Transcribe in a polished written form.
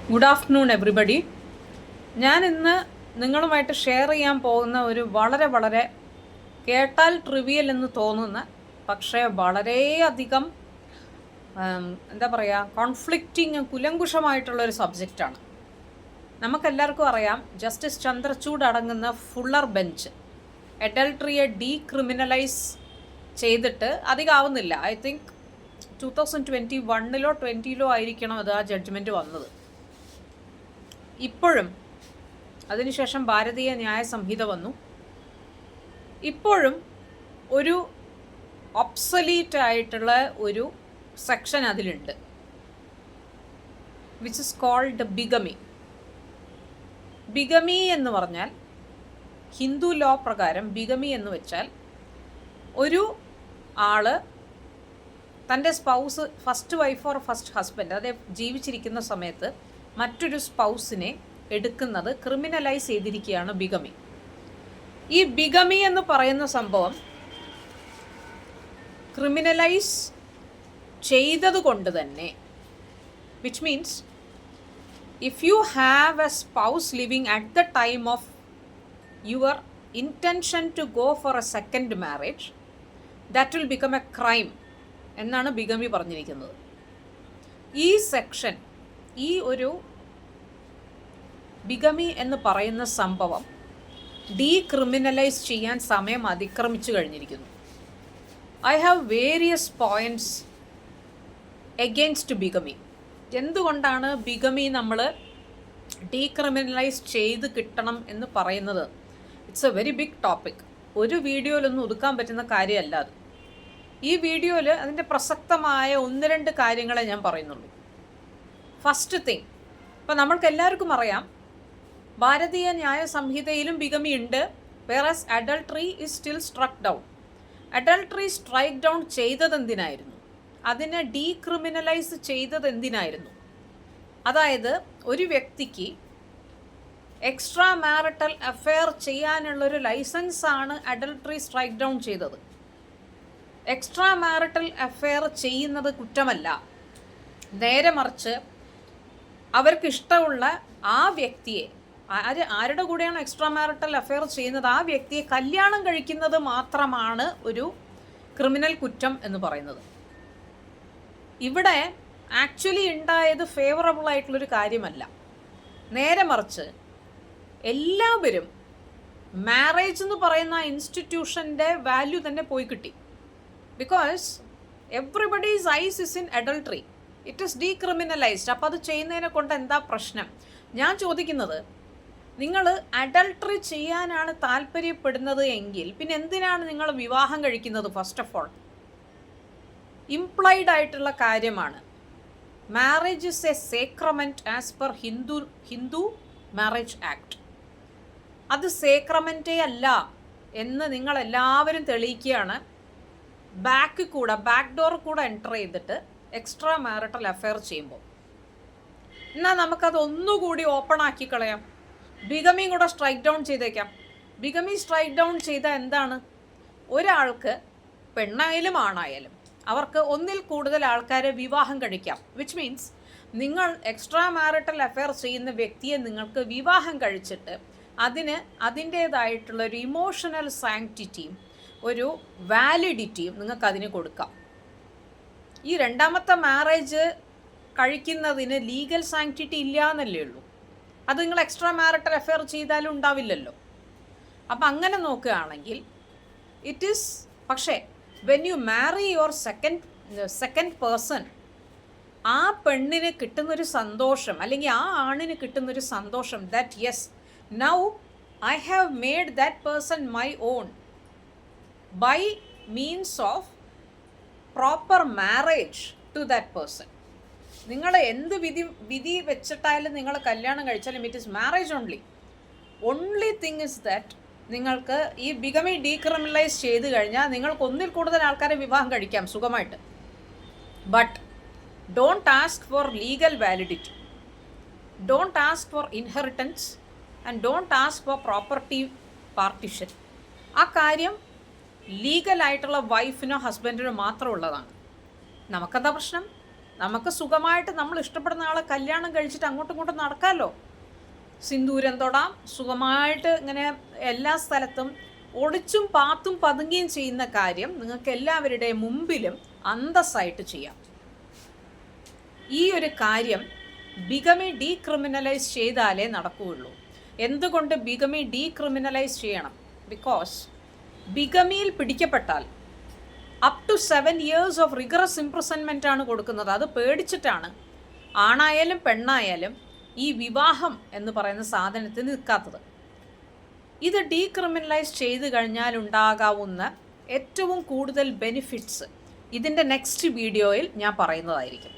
Good afternoon everybody. ഞാൻ ഇന്ന് നിങ്ങളുമായിട്ട് ഷെയർ ചെയ്യാൻ പോകുന്ന ഒരു വളരെ കേട്ടാൽ ട്രിവിയൽ എന്ന് തോന്നുന്ന പക്ഷേ വളരെയധികം എന്താ പറയുക കോൺഫ്ലിക്റ്റിങ് കുലങ്കുഷമായിട്ടുള്ളൊരു സബ്ജക്റ്റാണ്. നമുക്കെല്ലാവർക്കും അറിയാം, ജസ്റ്റിസ് ചന്ദ്രചൂഡ് അടങ്ങുന്ന ഫുള്ളർ ബെഞ്ച് അഡൾട്ടറിയെ ഡീക്രിമിനലൈസ് ചെയ്തിട്ട് അധികമാവുന്നില്ല. ഐ തിങ്ക് 2021 20 ആയിരിക്കണം അത് ആ ജഡ്ജ്മെൻറ്റ് വന്നത്. ഇപ്പോഴും അതിനുശേഷം ഭാരതീയ ന്യായ സംഹിത വന്നു. ഇപ്പോഴും ഒരു ഒബ്സൊലീറ്റ് ആയിട്ടുള്ള ഒരു സെക്ഷൻ അതിലുണ്ട്, വിച്ച് ഇസ് കോൾഡ് ബിഗമി. ബിഗമി എന്ന് പറഞ്ഞാൽ ഹിന്ദു ലോ പ്രകാരം ബിഗമി എന്ന് വെച്ചാൽ ഒരു ആള് തൻ്റെ spouse, first wife or first husband, അത് ജീവിച്ചിരിക്കുന്ന സമയത്ത് മറ്റൊരു സ്പൗസിനെ എടുക്കുന്നത് ക്രിമിനലൈസ് ചെയ്തിരിക്കുകയാണ് ബിഗമി. ഈ ബിഗമി എന്ന് പറയുന്ന സംഭവം ക്രിമിനലൈസ് ചെയ്തത് കൊണ്ട് തന്നെ, which means if you have a spouse living at the time of your intention to go for a second marriage, that will become a crime എന്നാണ് ബിഗമി പറഞ്ഞിരിക്കുന്നത്. ഈ സെക്ഷൻ, ഈ ഒരു ബിഗമി എന്ന് പറയുന്ന സംഭവം ഡീക്രിമിനലൈസ് ചെയ്യാൻ സമയം അതിക്രമിച്ചു കഴിഞ്ഞിരിക്കുന്നു. I have various points against bigamy. എന്തുകൊണ്ടാണ് ബിഗമി നമ്മൾ ഡീക്രിമിനലൈസ് ചെയ്ത് കിട്ടണം എന്ന് പറയുന്നത്? It's a very big topic. ഒരു വീഡിയോയിലൊന്നും ഒതുക്കാൻ പറ്റുന്ന കാര്യമല്ല അത്. ഈ വീഡിയോയിൽ അതിൻ്റെ പ്രസക്തമായ 1-2 കാര്യങ്ങളെ ഞാൻ പറയുന്നുള്ളൂ. ഫസ്റ്റ് തിങ്, ഇപ്പം നമ്മൾക്ക് എല്ലാവർക്കും അറിയാം, ഭാരതീയ ന്യായ സംഹിതയിലും ബിഗമി ഉണ്ട്. Whereas adultery is still സ്ട്രക്ക് down. Adultery strike down ചെയ്തത് എന്തിനായിരുന്നു? അതിനെ ഡീക്രിമിനലൈസ് ചെയ്തത് എന്തിനായിരുന്നു? അതായത് ഒരു വ്യക്തിക്ക് എക്സ്ട്രാ മാരിറ്റൽ അഫെയർ ചെയ്യാനുള്ളൊരു ലൈസൻസാണ് അഡൾട്ടറി സ്ട്രൈക്ക് ഡൗൺ ചെയ്തത്. എക്സ്ട്രാ മാരിറ്റൽ അഫെയർ ചെയ്യുന്നത് കുറ്റമല്ല. നേരെ മറിച്ച് അവർക്കിഷ്ടമുള്ള ആ വ്യക്തിയെ, ആരുടെ കൂടെയാണ് എക്സ്ട്രാ മാരിറ്റൽ അഫെയർ ചെയ്യുന്നത്, ആ വ്യക്തിയെ കല്യാണം കഴിക്കുന്നത് മാത്രമാണ് ഒരു ക്രിമിനൽ കുറ്റം എന്ന് പറയുന്നത്. ഇവിടെ ആക്ച്വലി ഉണ്ടായത് ഫേവറബിൾ ആയിട്ടുള്ളൊരു കാര്യമല്ല. നേരെ മറിച്ച് എല്ലാവരും മാരേജ് എന്ന് പറയുന്ന ഇൻസ്റ്റിറ്റ്യൂഷൻ്റെ വാല്യൂ തന്നെ പോയി കിട്ടി. Because everybody's eyes is in adultery, it is decriminalised. അപ്പോൾ അത് ചെയ്യുന്നതിനെ കൊണ്ട് എന്താ പ്രശ്നം? ഞാൻ ചോദിക്കുന്നത്, നിങ്ങൾ അഡൾട്ടറി ചെയ്യാനാണ് താല്പര്യപ്പെടുന്നത് എങ്കിൽ പിന്നെ എന്തിനാണ് നിങ്ങൾ വിവാഹം കഴിക്കുന്നത്? ഫസ്റ്റ് ഓഫ് ഓൾ ഇംപ്ലൈഡ് കാര്യമാണ്. Marriage is a sacrament as per Hindu marriage act. അത് സേക്രമെൻറ്റേ അല്ല എന്ന് നിങ്ങളെല്ലാവരും തെളിയിക്കുകയാണ്. ബാക്ക് ഡോർ കൂടെ എൻ്റർ ചെയ്തിട്ട് എക്സ്ട്രാ മാരിറ്റൽ അഫെയർ ചെയ്യുമ്പോൾ. എന്നാൽ നമുക്കത് ഒന്നുകൂടി ഓപ്പൺ ആക്കി കളയാം. ബിഗമിയും കൂടെ സ്ട്രൈക്ക് ഡൗൺ ചെയ്തേക്കാം. ബിഗമി സ്ട്രൈക്ക് ഡൗൺ ചെയ്താൽ എന്താണ്? ഒരാൾക്ക്, പെണ്ണായാലും ആണായാലും, അവർക്ക് ഒന്നിൽ കൂടുതൽ ആൾക്കാരെ വിവാഹം കഴിക്കാം. വിച്ച് മീൻസ് നിങ്ങൾ എക്സ്ട്രാ മാരിറ്റൽ അഫെയർ ചെയ്യുന്ന വ്യക്തിയെ നിങ്ങൾക്ക് വിവാഹം കഴിച്ചിട്ട് അതിന് അതിൻ്റേതായിട്ടുള്ളൊരു ഇമോഷണൽ സാങ്ക്ടിറ്റിയും ഒരു വാലിഡിറ്റിയും നിങ്ങൾക്ക് അതിന് കൊടുക്കാം. ഈ രണ്ടാമത്തെ മാരേജ് കഴിക്കുന്നതിന് ലീഗൽ സാങ്ക്ടിറ്റി ഇല്ല എന്നല്ലേ ഉള്ളൂ. അത് നിങ്ങൾ എക്സ്ട്രാ മാരിറ്റൽ അഫെയർ ചെയ്താലും ഉണ്ടാവില്ലല്ലോ. അപ്പം അങ്ങനെ നോക്കുകയാണെങ്കിൽ ഇറ്റ് ഈസ്, പക്ഷേ when you marry your second person, ആ പെണ്ണിന് കിട്ടുന്നൊരു സന്തോഷം, അല്ലെങ്കിൽ ആ ആണിന് കിട്ടുന്നൊരു സന്തോഷം, that yes, now I have made that person my own by means of proper marriage to that person. നിങ്ങൾ എന്ത് വിധി വെച്ചിട്ടായാലും നിങ്ങൾ കല്യാണം കഴിച്ചാലും it is marriage only thing is that നിങ്ങൾക്ക് ഈ ബിഗമി ഡീക്രിമിനലൈസ് ചെയ്ത് കഴിഞ്ഞാൽ നിങ്ങൾക്ക് ഒന്നിൽ കൂടുതൽ ആൾക്കാരെ വിവാഹം കഴിക്കാം സുഖമായിട്ട്. But don't ask for legal validity, don't ask for inheritance and don't ask for property partition. ആ കാര്യം ലീഗലായിട്ടുള്ള വൈഫിനോ ഹസ്ബൻഡിനോ മാത്രം ഉള്ളതാണ്. നമുക്കെന്താ പ്രശ്നം? നമുക്ക് സുഖമായിട്ട് നമ്മൾ ഇഷ്ടപ്പെടുന്ന ആളെ കല്യാണം കഴിച്ചിട്ട് അങ്ങോട്ടും ഇങ്ങോട്ടും നടക്കാമല്ലോ. സിന്ദൂരം തൊടാം, സുഖമായിട്ട് ഇങ്ങനെ എല്ലാ സ്ഥലത്തും ഒളിച്ചും പാത്തും പതുങ്ങിയും ചെയ്യുന്ന കാര്യം നിങ്ങൾക്ക് എല്ലാവരുടെയും മുമ്പിലും അന്തസ്സായിട്ട് ചെയ്യാം. ഈ ഒരു കാര്യം ബിഗമി ഡീക്രിമിനലൈസ് ചെയ്താലേ നടക്കുകയുള്ളൂ. എന്തുകൊണ്ട് ബിഗമി ഡീക്രിമിനലൈസ് ചെയ്യണം? ബിക്കോസ് ബിഗമിയിൽ പിടിക്കപ്പെട്ടാൽ up to 7 years of rigorous imprisonment ആണ് കൊടുക്കുന്നത്. അത് പേടിച്ചിട്ടാണ് ആണായാലും പെണ്ണായാലും ഈ വിവാഹം എന്ന് പറയുന്ന സാധനത്തിന് നിൽക്കാത്തത്. ഇത് ഡീക്രിമിനലൈസ് ചെയ്ത് കഴിഞ്ഞാൽ ഉണ്ടാകാവുന്ന ഏറ്റവും കൂടുതൽ ബെനിഫിറ്റ്സ് ഇതിൻ്റെ നെക്സ്റ്റ് വീഡിയോയിൽ ഞാൻ പറയുന്നതായിരിക്കും.